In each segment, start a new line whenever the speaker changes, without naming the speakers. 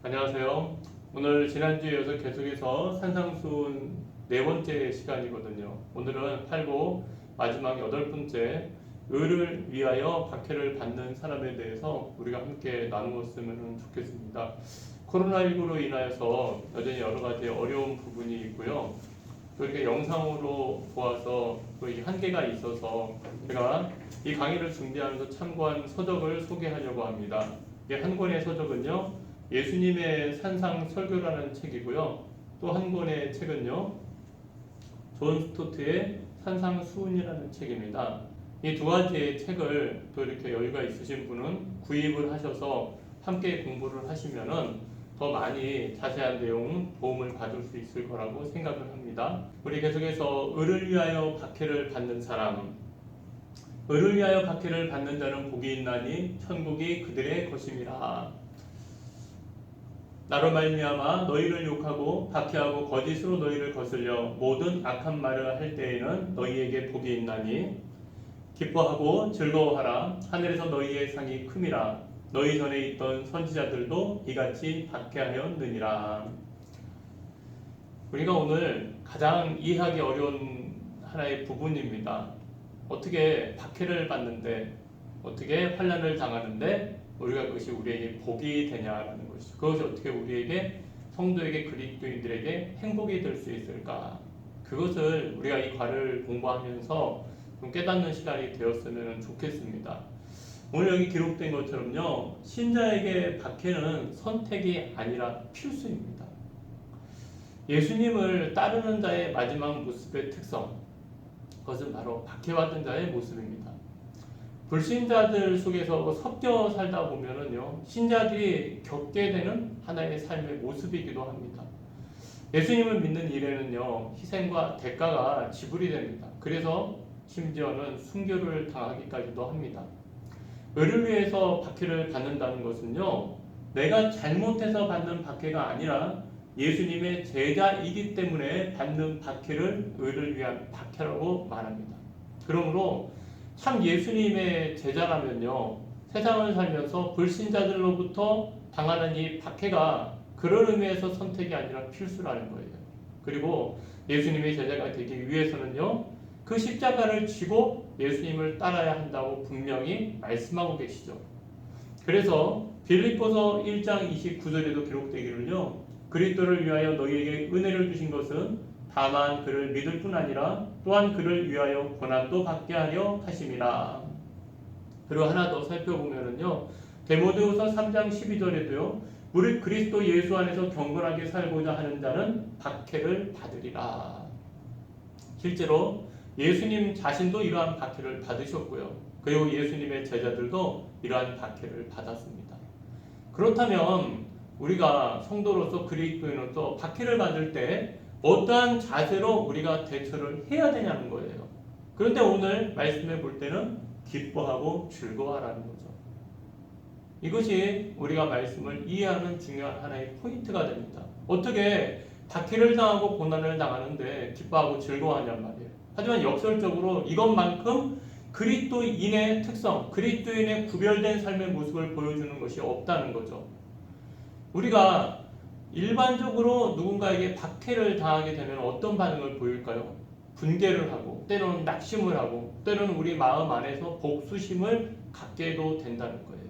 안녕하세요. 오늘 지난주에 이어서 계속해서 산상수훈 네 번째 시간이거든요. 오늘은 8고 마지막 여덟 번째 의를 위하여 박해를 받는 사람에 대해서 우리가 함께 나누었으면 좋겠습니다. 코로나19로 인하여서 여전히 여러 가지 어려운 부분이 있고요. 또 이렇게 영상으로 보아서 또 이 한계가 있어서 제가 이 강의를 준비하면서 참고한 서적을 소개하려고 합니다. 이 한 권의 서적은요, 예수님의 산상 설교라는 책이고요. 또 한 권의 책은요, 존 스토트의 산상 수훈이라는 책입니다. 이 두 가지의 책을 또 이렇게 여유가 있으신 분은 구입을 하셔서 함께 공부를 하시면은 더 많이 자세한 내용 도움을 받을 수 있을 거라고 생각을 합니다. 우리 계속해서 의를 위하여 박해를 받는 사람, 의를 위하여 박해를 받는 자는 복이 있나니 천국이 그들의 것임이라. 나로 말미암아 너희를 욕하고 박해하고 거짓으로 너희를 거슬려 모든 악한 말을 할 때에는 너희에게 복이 있나니 기뻐하고 즐거워하라. 하늘에서 너희의 상이 큼이라. 너희 전에 있던 선지자들도 이같이 박해하였느니라. 우리가 오늘 가장 이해하기 어려운 하나의 부분입니다. 어떻게 박해를 받는데, 어떻게 환난을 당하는데 우리가 그것이 우리에게 복이 되냐라는 것이죠. 그것이 어떻게 우리에게, 성도에게, 그리스도인들에게 행복이 될 수 있을까? 그것을 우리가 이 과를 공부하면서 좀 깨닫는 시간이 되었으면 좋겠습니다. 오늘 여기 기록된 것처럼요, 신자에게 박해는 선택이 아니라 필수입니다. 예수님을 따르는 자의 마지막 모습의 특성, 그것은 바로 박해받은 자의 모습입니다. 불신자들 속에서 섞여 살다 보면은요, 신자들이 겪게 되는 하나의 삶의 모습이기도 합니다. 예수님을 믿는 일에는요, 희생과 대가가 지불이 됩니다. 그래서 심지어는 순교를 당하기까지도 합니다. 의를 위해서 박해를 받는다는 것은요, 내가 잘못해서 받는 박해가 아니라 예수님의 제자이기 때문에 받는 박해를 의를 위한 박해라고 말합니다. 그러므로 참 예수님의 제자라면요, 세상을 살면서 불신자들로부터 당하는 이 박해가 그런 의미에서 선택이 아니라 필수라는 거예요. 그리고 예수님의 제자가 되기 위해서는요, 그 십자가를 지고 예수님을 따라야 한다고 분명히 말씀하고 계시죠. 그래서 빌립보서 1장 29절에도 기록되기를요, 그리스도를 위하여 너희에게 은혜를 주신 것은 다만 그를 믿을 뿐 아니라 또한 그를 위하여 고난도 받게 하려 하심이라. 그리고 하나 더 살펴보면은요, 디모데후서 3장 12절에도요, 우리 그리스도 예수 안에서 경건하게 살고자 하는 자는 박해를 받으리라. 실제로 예수님 자신도 이러한 박해를 받으셨고요. 그리고 예수님의 제자들도 이러한 박해를 받았습니다. 그렇다면 우리가 성도로서, 그리스도인으로서 박해를 받을 때 어떠한 자세로 우리가 대처를 해야 되냐는 거예요. 그런데 오늘 말씀해 볼 때는 기뻐하고 즐거워하라는 거죠. 이것이 우리가 말씀을 이해하는 중요한 하나의 포인트가 됩니다. 어떻게 박해를 당하고 고난을 당하는데 기뻐하고 즐거워하냔 말이에요. 하지만 역설적으로 이것만큼 그리스도인의 특성, 그리스도인의 구별된 삶의 모습을 보여주는 것이 없다는 거죠. 우리가 일반적으로 누군가에게 박해를 당하게 되면 어떤 반응을 보일까요? 분개를 하고, 때로는 낙심을 하고, 때로는 우리 마음 안에서 복수심을 갖게도 된다는 거예요.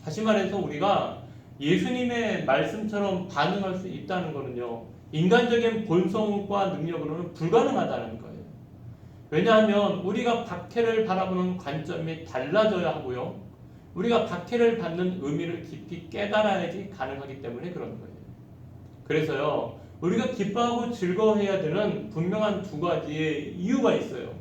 다시 말해서 우리가 예수님의 말씀처럼 반응할 수 있다는 것은요, 인간적인 본성과 능력으로는 불가능하다는 거예요. 왜냐하면 우리가 박해를 바라보는 관점이 달라져야 하고요, 우리가 박해를 받는 의미를 깊이 깨달아야지 가능하기 때문에 그런 거예요. 그래서요, 우리가 기뻐하고 즐거워해야 되는 분명한 두 가지의 이유가 있어요.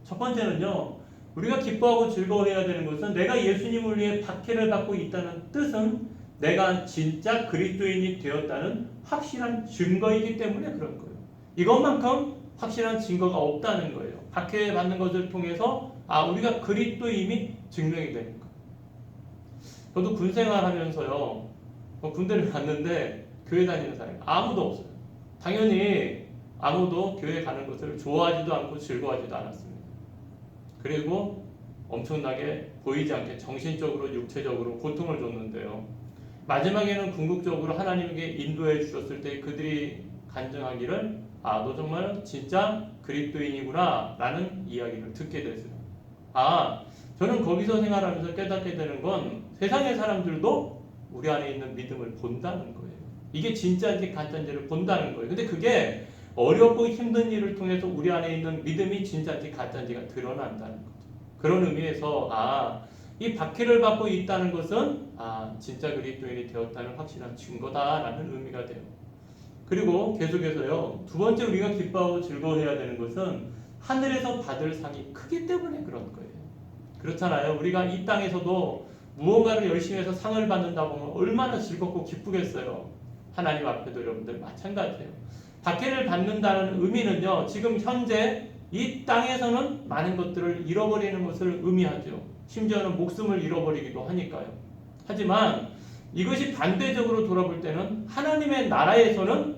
첫 번째는요, 우리가 기뻐하고 즐거워해야 되는 것은 내가 예수님을 위해 박해를 받고 있다는 뜻은 내가 진짜 그리스도인이 되었다는 확실한 증거이기 때문에 그런 거예요. 이것만큼 확실한 증거가 없다는 거예요. 박해받는 것을 통해서 우리가 그리스도임이 증명이 되는 거예요. 저도 군 생활하면서요, 군대를 갔는데 교회 다니는 사람이 아무도 없어요. 당연히 아무도 교회 가는 것을 좋아하지도 않고 즐거워하지도 않았습니다. 그리고 엄청나게 보이지 않게 정신적으로 육체적으로 고통을 줬는데요, 마지막에는 궁극적으로 하나님에게 인도해 주셨을 때 그들이 간증하기를 너 정말 진짜 그리스도인이구나 라는 이야기를 듣게 됐어요. 저는 거기서 생활하면서 깨닫게 되는 건 세상의 사람들도 우리 안에 있는 믿음을 본다는 거예요. 이게 진짜인지 가짜인지를 본다는 거예요. 근데 그게 어렵고 힘든 일을 통해서 우리 안에 있는 믿음이 진짜인지 가짜인지가 드러난다는 거죠. 그런 의미에서 이 박해를 받고 있다는 것은 진짜 그리스도인이 되었다는 확실한 증거다라는 의미가 돼요. 그리고 계속해서요. 두 번째 우리가 기뻐하고 즐거워해야 되는 것은 하늘에서 받을 상이 크기 때문에 그런 거예요. 그렇잖아요. 우리가 이 땅에서도 무언가를 열심히 해서 상을 받는다고 하면 얼마나 즐겁고 기쁘겠어요. 하나님 앞에도 여러분들 마찬가지예요. 박해를 받는다는 의미는요. 지금 현재 이 땅에서는 많은 것들을 잃어버리는 것을 의미하죠. 심지어는 목숨을 잃어버리기도 하니까요. 하지만 이것이 반대적으로 돌아볼 때는 하나님의 나라에서는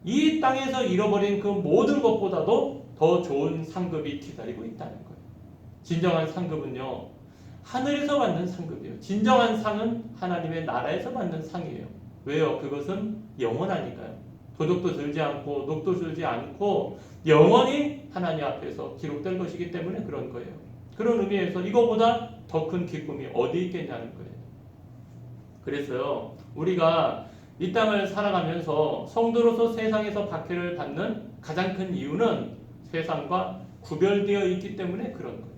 이 땅에서 잃어버린 그 모든 것보다도 더 좋은 상급이 기다리고 있다는 거예요. 진정한 상급은요, 하늘에서 받는 상급이에요. 진정한 상은 하나님의 나라에서 받는 상이에요. 왜요? 그것은 영원하니까요. 도둑도 들지 않고 녹도 들지 않고 영원히 하나님 앞에서 기록될 것이기 때문에 그런 거예요. 그런 의미에서 이거보다 더 큰 기쁨이 어디 있겠냐는 거예요. 그래서요, 우리가 이 땅을 살아가면서 성도로서 세상에서 박해를 받는 가장 큰 이유는 세상과 구별되어 있기 때문에 그런 거예요.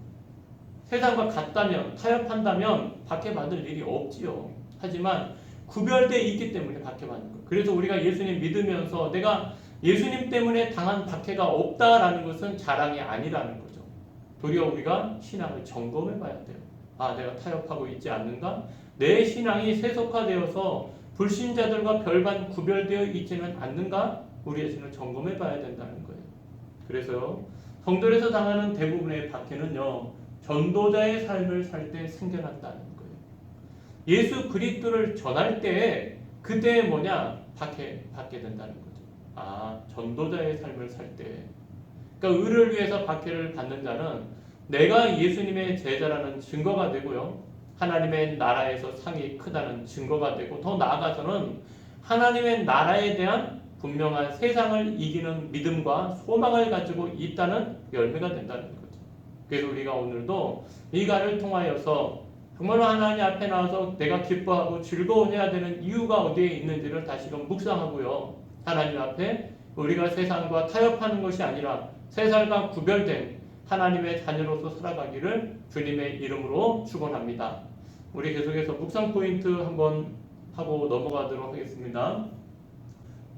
세상과 같다면, 타협한다면 박해받을 일이 없지요. 하지만 구별되어 있기 때문에 박해받는 거예요. 그래서 우리가 예수님 믿으면서 내가 예수님 때문에 당한 박해가 없다라는 것은 자랑이 아니라는 거죠. 도리어 우리가 신앙을 점검해 봐야 돼요. 내가 타협하고 있지 않는가? 내 신앙이 세속화되어서 불신자들과 별반 구별되어 있지는 않는가? 우리의 신을 점검해 봐야 된다는 거예요. 그래서 성도에서 당하는 대부분의 박해는요, 전도자의 삶을 살 때 생겨난다는 거예요. 예수 그리스도를 전할 때 그때 박해받게 된다는 거죠. 전도자의 삶을 살 때. 그러니까 의를 위해서 박해를 받는 자는 내가 예수님의 제자라는 증거가 되고요. 하나님의 나라에서 상이 크다는 증거가 되고 더 나아가서는 하나님의 나라에 대한 분명한 세상을 이기는 믿음과 소망을 가지고 있다는 열매가 된다는 거죠. 그래서 우리가 오늘도 이 가를 통하여서 정말로 하나님 앞에 나와서 내가 기뻐하고 즐거워해야 되는 이유가 어디에 있는지를 다시금 묵상하고요. 하나님 앞에 우리가 세상과 타협하는 것이 아니라 세상과 구별된 하나님의 자녀로서 살아가기를 주님의 이름으로 축원합니다. 우리 계속해서 묵상 포인트 한번 하고 넘어가도록 하겠습니다.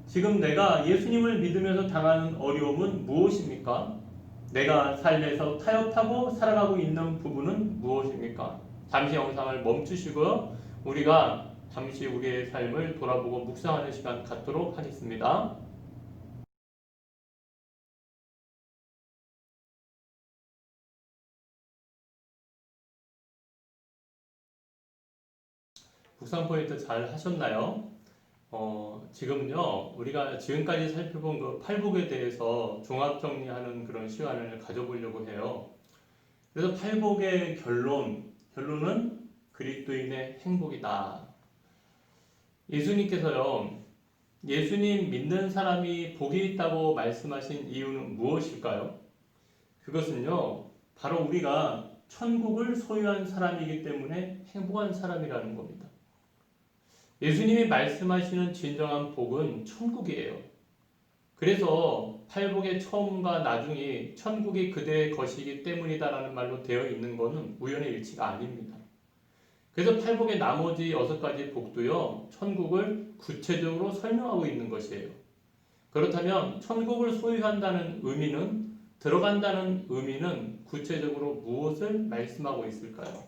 지금 내가 예수님을 믿으면서 당하는 어려움은 무엇입니까? 내가 삶에서 타협하고 살아가고 있는 부분은 무엇입니까? 잠시 영상을 멈추시고요. 우리가 잠시 우리의 삶을 돌아보고 묵상하는 시간 갖도록 하겠습니다. 묵상 포인트 잘 하셨나요? 지금요, 우리가 지금까지 살펴본 그 팔복에 대해서 종합 정리하는 그런 시간을 가져보려고 해요. 그래서 팔복의 결론은 그리스도인의 행복이다. 예수님께서요, 예수님 믿는 사람이 복이 있다고 말씀하신 이유는 무엇일까요? 그것은요, 바로 우리가 천국을 소유한 사람이기 때문에 행복한 사람이라는 겁니다. 예수님이 말씀하시는 진정한 복은 천국이에요. 그래서 팔복의 처음과 나중이 천국이 그대의 것이기 때문이다라는 말로 되어 있는 것은 우연의 일치가 아닙니다. 그래서 팔복의 나머지 6가지 복도요, 천국을 구체적으로 설명하고 있는 것이에요. 그렇다면 천국을 소유한다는 의미는, 들어간다는 의미는 구체적으로 무엇을 말씀하고 있을까요?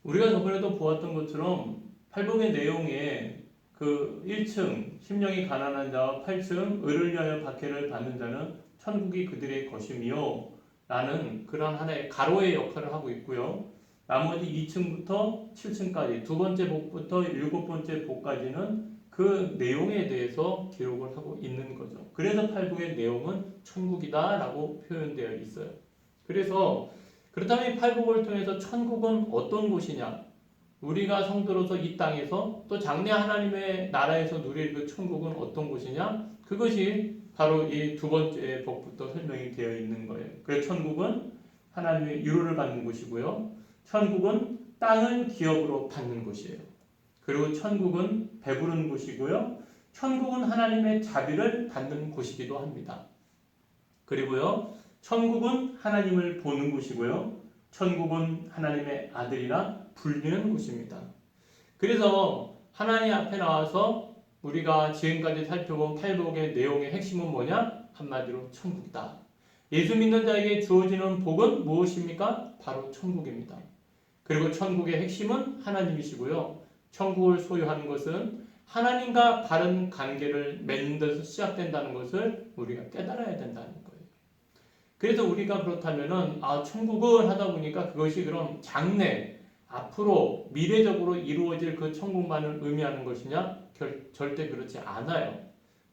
우리가 저번에도 보았던 것처럼 팔복의 내용에 그 1층 심령이 가난한 자와 8층 의를 위하여 박해를 받는 자는 천국이 그들의 것이며 라는 그런 하나의 가로의 역할을 하고 있고요. 나머지 2층부터 7층까지 두 번째 복부터 7번째 복까지는 그 내용에 대해서 기록을 하고 있는 거죠. 그래서 팔복의 내용은 천국이다 라고 표현되어 있어요. 그래서 그렇다면 이 팔복을 통해서 천국은 어떤 곳이냐? 우리가 성도로서 이 땅에서 또 장래 하나님의 나라에서 누릴 그 천국은 어떤 곳이냐? 그것이 바로 이 두 번째 복부터 설명이 되어 있는 거예요. 그래서 천국은 하나님의 유로를 받는 곳이고요. 천국은 땅을 기업으로 받는 곳이에요. 그리고 천국은 배부른 곳이고요. 천국은 하나님의 자비를 받는 곳이기도 합니다. 그리고요, 천국은 하나님을 보는 곳이고요. 천국은 하나님의 아들이라 불리는 곳입니다. 그래서 하나님 앞에 나와서 우리가 지금까지 살펴본 팔복의 내용의 핵심은 뭐냐? 한마디로 천국이다. 예수 믿는 자에게 주어지는 복은 무엇입니까? 바로 천국입니다. 그리고 천국의 핵심은 하나님이시고요. 천국을 소유하는 것은 하나님과 바른 관계를 맺는 데서 시작된다는 것을 우리가 깨달아야 된다는 거예요. 그래서 우리가 그렇다면은 천국은 하다 보니까 그것이 그럼 장래, 앞으로 미래적으로 이루어질 그 천국만을 의미하는 것이냐? 절대 그렇지 않아요.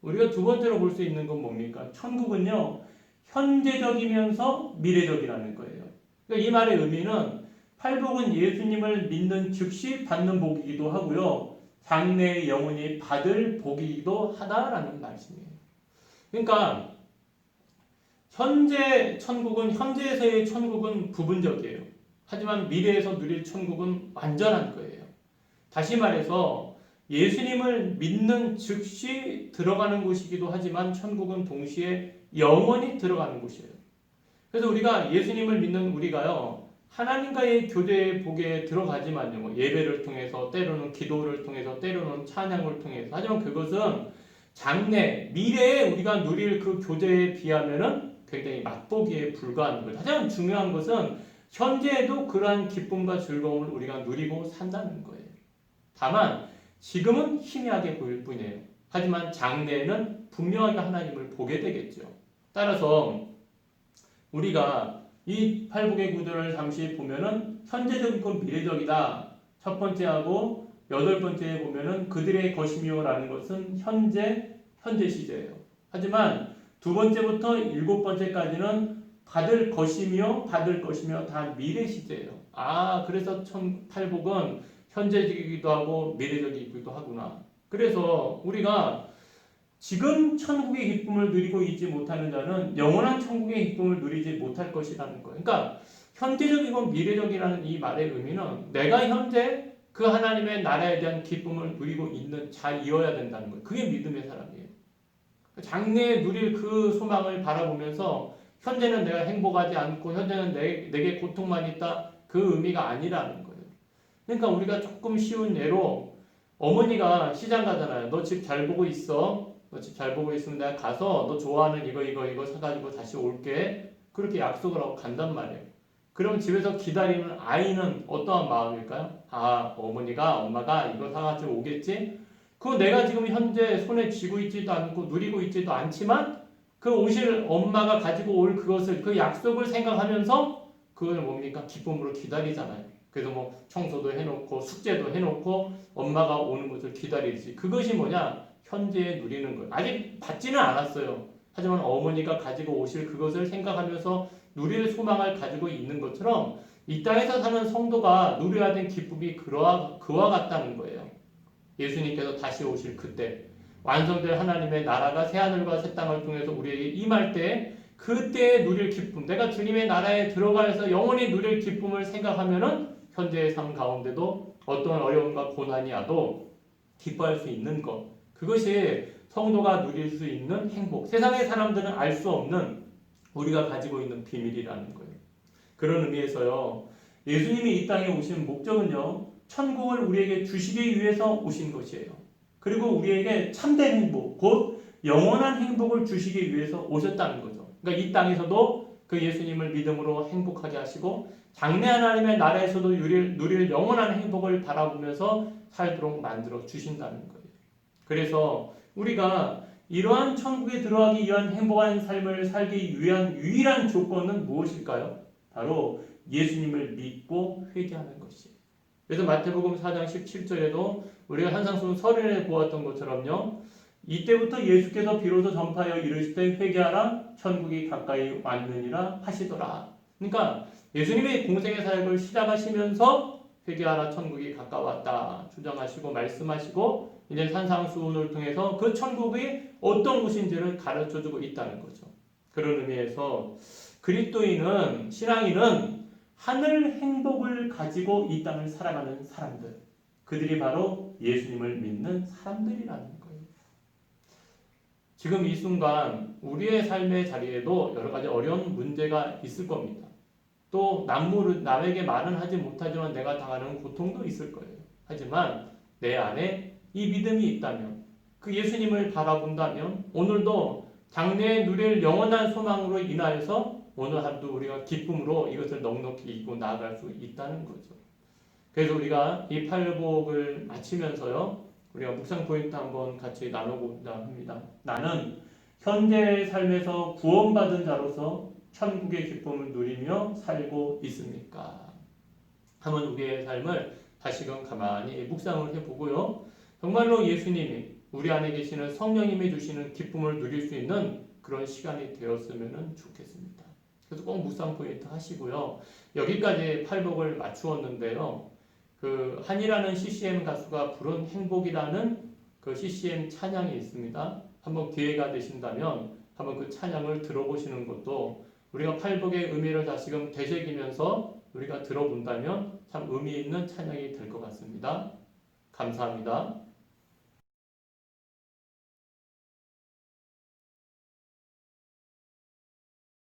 우리가 두 번째로 볼 수 있는 건 뭡니까? 천국은요, 현재적이면서 미래적이라는 거예요. 그러니까 이 말의 의미는 팔복은 예수님을 믿는 즉시 받는 복이기도 하고요, 장래의 영혼이 받을 복이기도 하다라는 말씀이에요. 그러니까 현재 천국은, 현재에서의 천국은 부분적이에요. 하지만 미래에서 누릴 천국은 완전한 거예요. 다시 말해서 예수님을 믿는 즉시 들어가는 곳이기도 하지만 천국은 동시에 영원히 들어가는 곳이에요. 그래서 우리가 예수님을 믿는 우리가요, 하나님과의 교제의 복에 들어가지만요, 뭐 예배를 통해서, 때로는 기도를 통해서, 때로는 찬양을 통해서, 하지만 그것은 장래, 미래에 우리가 누릴 그 교제에 비하면은 굉장히 맛보기에 불과한 거예요. 가장 중요한 것은 현재에도 그러한 기쁨과 즐거움을 우리가 누리고 산다는 거예요. 다만 지금은 희미하게 보일 뿐이에요. 하지만 장래에는 분명하게 하나님을 보게 되겠죠. 따라서 우리가 이 팔복의 구절을 잠시 보면은 현재적이고 미래적이다. 첫 번째하고 여덟 번째에 보면은 그들의 것이며라는 것은 현재 시제예요. 하지만 두 번째부터 일곱 번째까지는 받을 것이며 다 미래 시제예요. 그래서 팔복은 현재적이기도 하고 미래적이기도 하구나. 그래서 우리가 지금 천국의 기쁨을 누리고 있지 못하는 자는 영원한 천국의 기쁨을 누리지 못할 것이라는 거예요. 그러니까 현재적이고 미래적이라는 이 말의 의미는 내가 현재 그 하나님의 나라에 대한 기쁨을 누리고 있는 자이어야 된다는 거예요. 그게 믿음의 사람이에요. 장래에 누릴 그 소망을 바라보면서 현재는 내가 행복하지 않고 현재는 내게 고통만 있다, 그 의미가 아니라는 거예요. 그러니까 우리가 조금 쉬운 예로 어머니가 시장 가잖아요. 너 집 잘 보고 있어. 너 집 잘 보고 있으면 내가 가서 너 좋아하는 이거 사가지고 다시 올게. 그렇게 약속을 하고 간단 말이에요. 그럼 집에서 기다리는 아이는 어떠한 마음일까요? 엄마가 이거 사가지고 오겠지? 그거 내가 지금 현재 손에 쥐고 있지도 않고 누리고 있지도 않지만 그 옷을 엄마가 가지고 올 그것을, 그 약속을 생각하면서 그걸 뭡니까? 기쁨으로 기다리잖아요. 그래서 뭐 청소도 해놓고 숙제도 해놓고 엄마가 오는 것을 기다리지. 그것이 뭐냐? 현재에 누리는 거예요. 아직 받지는 않았어요. 하지만 어머니가 가지고 오실 그것을 생각하면서 누릴 소망을 가지고 있는 것처럼 이 땅에서 사는 성도가 누려야 될 기쁨이 그와 같다는 거예요. 예수님께서 다시 오실 그때 완성될 하나님의 나라가 새하늘과 새 땅을 통해서 우리에게 임할 때 그때에 누릴 기쁨, 내가 주님의 나라에 들어가서 영원히 누릴 기쁨을 생각하면은 현재의 삶 가운데도 어떤 어려움과 고난이 와도 기뻐할 수 있는 것, 그것이 성도가 누릴 수 있는 행복, 세상의 사람들은 알 수 없는 우리가 가지고 있는 비밀이라는 거예요. 그런 의미에서요, 예수님이 이 땅에 오신 목적은요, 천국을 우리에게 주시기 위해서 오신 것이에요. 그리고 우리에게 참된 행복, 곧 영원한 행복을 주시기 위해서 오셨다는 거죠. 그러니까 이 땅에서도 그 예수님을 믿음으로 행복하게 하시고 장래 하나님의 나라에서도 누릴 영원한 행복을 바라보면서 살도록 만들어 주신다는 거예요. 그래서 우리가 이러한 천국에 들어가기 위한 행복한 삶을 살기 위한 유일한 조건은 무엇일까요? 바로 예수님을 믿고 회개하는 것이에요. 그래서 마태복음 4장 17절에도 우리가 한상수 설인에 보았던 것처럼요, 이때부터 예수께서 비로소 전파하여 이르시되 회개하라 천국이 가까이 왔느니라 하시더라. 그러니까 예수님의 공생의 사역을 시작하시면서 회개하라 천국이 가까웠다 주장하시고 말씀하시고 이제 산상수훈을 통해서 그 천국이 어떤 곳인지를 가르쳐주고 있다는 거죠. 그런 의미에서 그리스도인은 신앙인은 하늘 행복을 가지고 이 땅을 살아가는 사람들, 그들이 바로 예수님을 믿는 사람들이라는 거예요. 지금 이 순간 우리의 삶의 자리에도 여러 가지 어려운 문제가 있을 겁니다. 또 남에게 말은 하지 못하지만 내가 당하는 고통도 있을 거예요. 하지만 내 안에 이 믿음이 있다면, 그 예수님을 바라본다면 오늘도 장래에 누릴 영원한 소망으로 인하여서 오늘 하루도 우리가 기쁨으로 이것을 넉넉히 이기고 나아갈 수 있다는 거죠. 그래서 우리가 이 팔복을 마치면서요, 우리가 묵상 포인트 한번 같이 나눠보자 합니다. 나는 현재의 삶에서 구원받은 자로서 천국의 기쁨을 누리며 살고 있습니까? 한번 우리의 삶을 다시금 가만히 묵상을 해보고요. 정말로 예수님이 우리 안에 계시는 성령님이 주시는 기쁨을 누릴 수 있는 그런 시간이 되었으면 좋겠습니다. 그래서 꼭 묵상 포인트 하시고요. 여기까지 팔복을 맞추었는데요. 그 한이라는 CCM 가수가 부른 행복이라는 그 CCM 찬양이 있습니다. 한번 기회가 되신다면 한번 그 찬양을 들어보시는 것도 우리가 팔복의 의미를 다시금 되새기면서 우리가 들어본다면 참 의미 있는 찬양이 될 것 같습니다. 감사합니다.